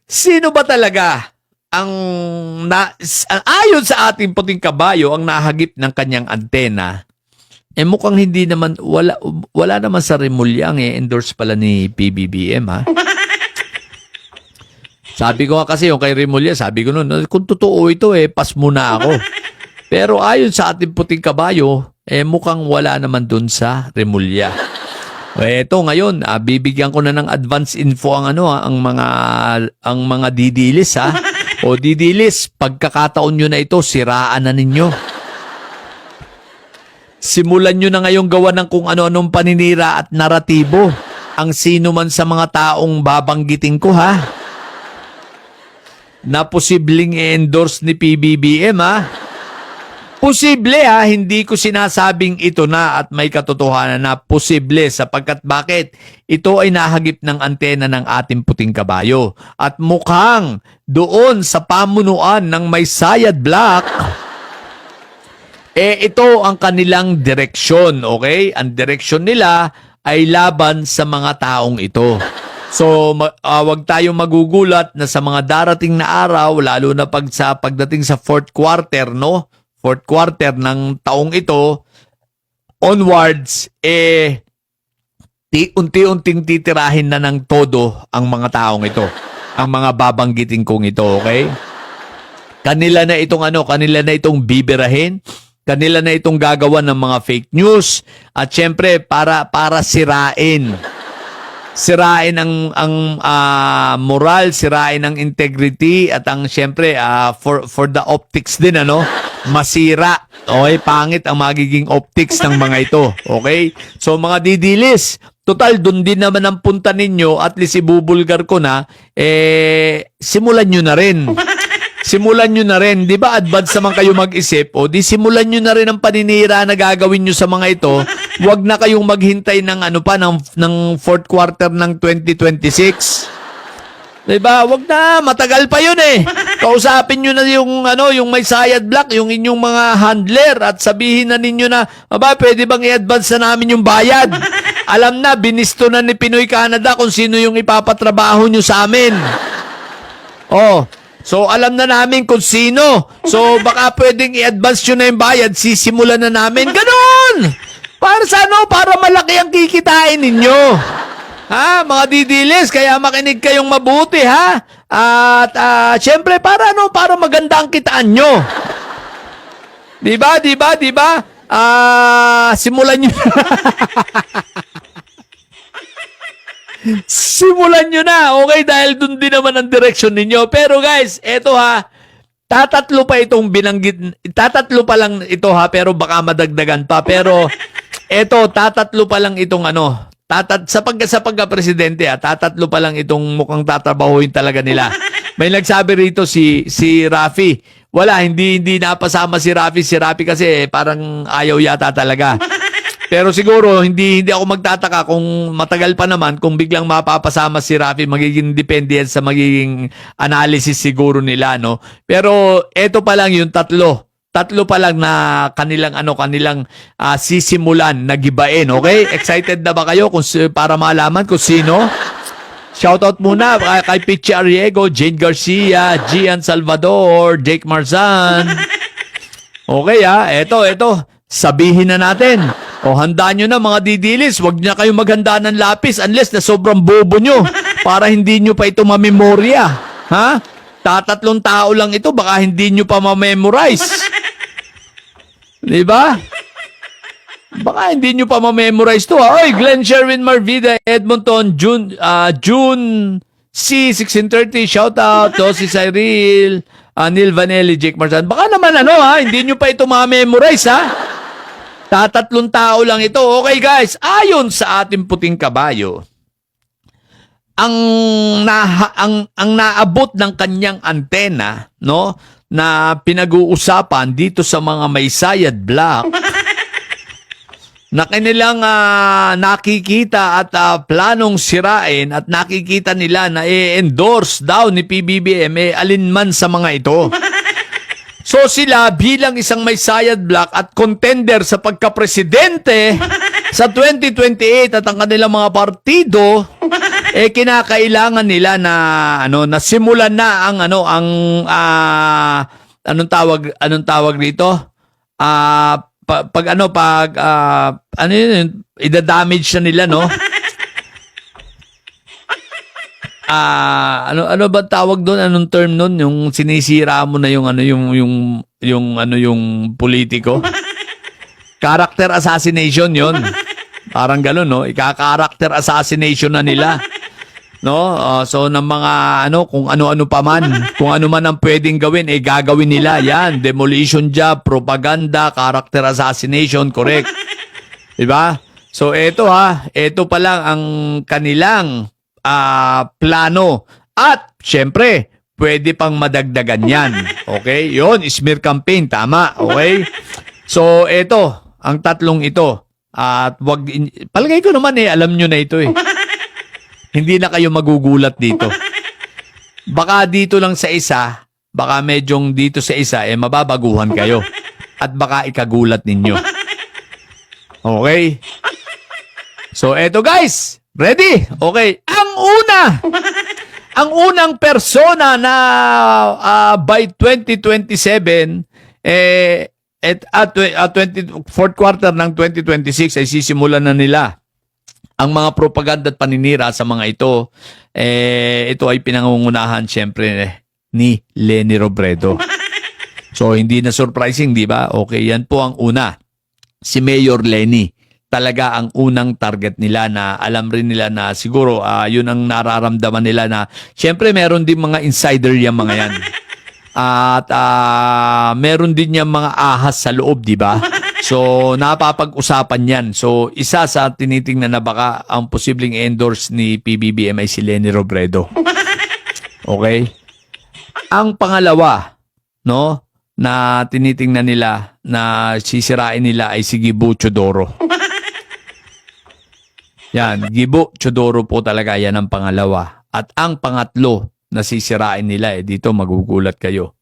Sino ba talaga ang ayon sa ating puting kabayo ang nahagip ng kanyang antena? Mukhang hindi naman wala naman sa Remulyang endorse pala ni PBBM ha. Sabi ko nga kasi yung kay Remulla, sabi ko noon, kung totoo ito pas muna ako. Pero ayon sa ating puting kabayo, mukhang wala naman dun sa Remulla. Eto ngayon, bibigyan ko na ng advance info ang mga didilis ha. O didilis, pagkakataon nyo na ito, siraan na ninyo. Simulan nyo na ngayong gawa ng kung ano-anong paninira at naratibo. Ang sino man sa mga taong babanggitin ko ha. Na posibleng i-endorse ni PBBM ha. Posible ha, hindi ko sinasabing ito na at may katotohanan na posible sapagkat bakit? Ito ay nahagip ng antena ng ating puting kabayo. At mukhang doon sa pamunuan ng may sayad black, ito ang kanilang direksyon, okay? Ang direksyon nila ay laban sa mga taong ito. So, wag tayong magugulat na sa mga darating na araw, lalo na pagdating sa fourth quarter, no? Fourth quarter ng taong ito, onwards, unti-unting titirahin na ng todo ang mga taong ito. Ang mga babanggitin kong ito, okay? Kanila na itong bibirahin, kanila na itong gagawa ng mga fake news, at syempre, para sirain ang moral, sirain ang integrity at ang syempre for the optics din masira. Okay, pangit ang magiging optics ng mga ito. Okay? So mga didilis, total doon din naman ang punta ninyo, at least ibubulgar ko na simulan nyo na rin. Simulan nyo na rin. Di ba advance naman kayo mag-isip? O di simulan nyo na rin ang paninira na gagawin nyo sa mga ito. Huwag na kayong maghintay ng ng fourth quarter ng 2026. Di ba? Huwag na. Matagal pa yun Kausapin nyo na yung may sayad black, yung inyong mga handler, at sabihin na ninyo na, pwede bang i-advance na namin yung bayad? Alam na, binisto na ni Pinoy Canada kung sino yung ipapatrabaho nyo sa amin. So, alam na namin kung sino. So, baka pwedeng i-advance nyo na yung bayad, sisimulan na namin. Ganon! Para sa para malaki ang kikitain ninyo. Ha, mga didilis, kaya makinig kayong mabuti, ha? At, syempre, para maganda ang kitaan nyo. Diba? Simulan nyo Simulan nyo na, okay? Dahil dun din naman ang direksyon ninyo. Pero guys, eto tatatlo pa itong binanggit. Tatatlo pa lang ito pero baka madagdagan pa. Pero eto, tatatlo pa lang itong sa pagka-presidente tatatlo pa lang itong mukhang tatrabahuin talaga nila. May nagsabi rito si Rafi. Wala, hindi napasama si Rafi kasi parang ayaw yata talaga. Pero siguro, hindi ako magtataka kung matagal pa naman, kung biglang mapapasama si Rafi, magiging depende yan sa magiging analysis siguro nila, no? Pero eto pa lang yung tatlo pa lang na kanilang sisimulan na gibain, okay? Excited na ba kayo para malaman kung sino? Shoutout muna kay Pichi Arriego, Jane Garcia, Gian Salvador, Jake Marzan. Okay eto. Sabihin na natin. Handaan nyo na mga didilis. Huwag na kayong maghanda ng lapis unless na sobrang bobo nyo para hindi nyo pa ito mamemorya. Ha? Tatatlong tao lang ito, baka hindi nyo pa mamemorize. Diba? Baka hindi nyo pa mamemorize ito. Oy, Glenn Sherwin Marvida, Edmonton, June C, 1630, shoutout to si Cyril, Neil Vanelli, Jake Marzan. Baka naman hindi nyo pa ito mamemorize Tatatlong tao lang ito. Okay guys, ayon sa ating puting kabayo, ang naabot ng kanyang antena, no, na pinag-uusapan dito sa mga may sayad black, na kanilang nakikita at planong sirain, at nakikita nila na i-endorse daw ni PBBM alinman sa mga ito. So sila bilang isang may sayad black at contender sa pagka-presidente sa 2028 at ang kanilang mga partido, kinakailangan nila na na simulan na ang anong tawag dito? Ida-damage na nila, no? Ano ba tawag doon? Anong term noon? Yung sinisira mo na yung politiko? Character assassination 'yon. Parang gano'n, no? Ika-character assassination na nila. No? So ng mga kung ano-ano pa man, kung ano man ang pwedeng gawin, gagawin nila. Yan, demolition job, propaganda, character assassination, correct. 'Di ba? So ito pa lang ang kanilang plano. At syempre, pwede pang madagdagan 'yan. Okay? 'Yon, smear campaign, tama, okay? So ito, ang tatlong ito. At palagay ko naman alam nyo na ito Hindi na kayo magugulat dito. Baka dito lang sa isa, baka medyong dito sa isa, mababaguhan kayo. At baka ikagulat ninyo. Okay? So, eto guys. Ready? Okay. Ang unang persona na by 2027, fourth quarter ng 2026 ay sisimulan na nila ang mga propaganda at paninira sa mga ito. Ito ay pinangungunahan siyempre ni Leni Robredo. So hindi na surprising, di ba? Okay, yan po ang una. Si Mayor Leni. Talaga ang unang target nila na alam rin nila na siguro yun ang nararamdaman nila na siyempre meron din mga insider yung mga yan. At meron din niyang mga ahas sa loob, di ba? So, napapag-usapan yan. So, isa sa tinitingnan na baka ang posibleng endorse ni PBBM ay si Leni Robredo. Okay? Ang pangalawa, no, na tinitingnan nila, na sisirain nila ay si Gibo Chodoro. Yan, Gibo Chodoro po talaga, yan ang pangalawa. At ang pangatlo, na sisirain nila dito magugulat kayo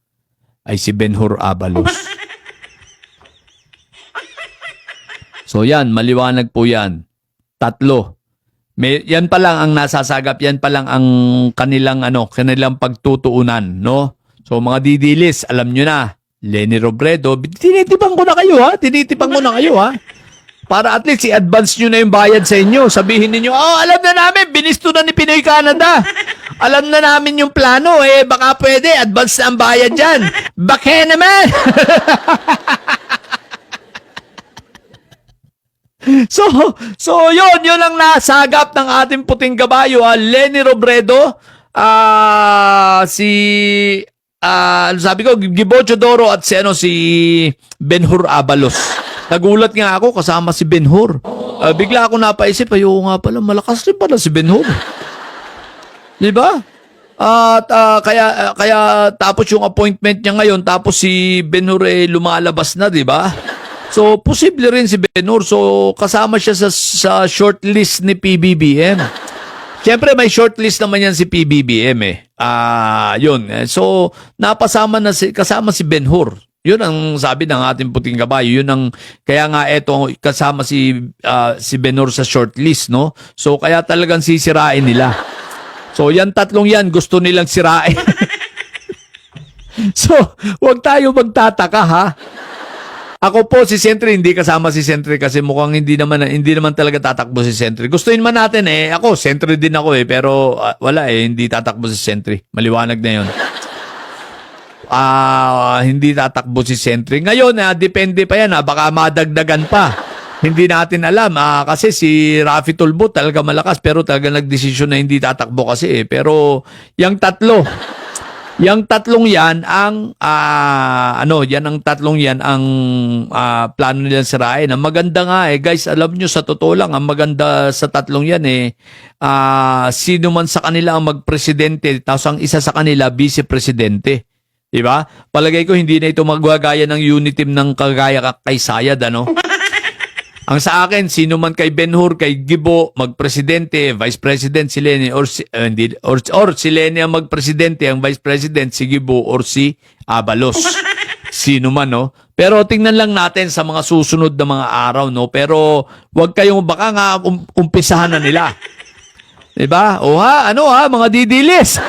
ay si Benhur Abalos. So yan, maliwanag po yan. Tatlo. Yan pa lang ang nasasagap, yan pa lang ang kanilang pagtutuunan, no? So mga didilis, alam nyo na, Leni Robredo, tinitipang ko na kayo ha. Para at least i-advance nyo na yung bayad sa inyo. Sabihin niyo, alam na namin, binisto na ni Pinoy Canada. Alam na namin yung plano, baka pwede, advance na ang bayad dyan. Bakit naman? So yun ang nasagap ng ating puting kabayo, Leni Robredo, sabi ko, Gibo Chodoro at si Benhur Abalos. Nagulat nga ako kasama si Benhur. Bigla ako napaisip, nga pala, malakas rin pala si Benhur. Di ba? At kaya tapos yung appointment niya ngayon, tapos si Benhur lumalabas na, di ba? So, posible rin si Benhur. So, kasama siya sa shortlist ni PBBM. Siyempre, may shortlist naman yan si PBBM yun. So, kasama si Benhur. Yun ang sabi ng ating puting kabayo. Yun ang kaya nga kasama si Benhur sa shortlist, no? So kaya talagang sisirain nila. So yan tatlong yan gusto nilang sirain. So, wag tayo magtataka ha. Ako po si Sentry, hindi kasama si Sentry kasi mukhang hindi naman talaga tatakbo si Sentry. Gustuin man natin ako, Sentry din ako pero wala hindi tatakbo si Sentry. Maliwanag na 'yon. Hindi tatakbo si Sentry. Ngayon, depende pa yan. Baka madagdagan pa. Hindi natin alam. Kasi si Raffy Tulfo talaga malakas pero talaga nagdesisyon na hindi tatakbo kasi. Pero yung tatlong yan ang plano nilang sirain. Ang maganda nga guys, alam nyo sa totoo lang, ang maganda sa tatlong yan sino man sa kanila ang magpresidente, tapos ang isa sa kanila vice-presidente. Diba? Palagay ko hindi na ito magwagaya ng unit team ng kagaya kay Sayad, Ang sa akin, sino man kay Benhur, kay Gibo, magpresidente, vice president si Leni, or si Leni ang magpresidente, ang vice president si Gibo or si Abalos. Sino man, no? Pero tingnan lang natin sa mga susunod na mga araw, no? Pero wag kayong, baka nga umpisahan na nila. Diba? O ha, ano ha, mga didilis.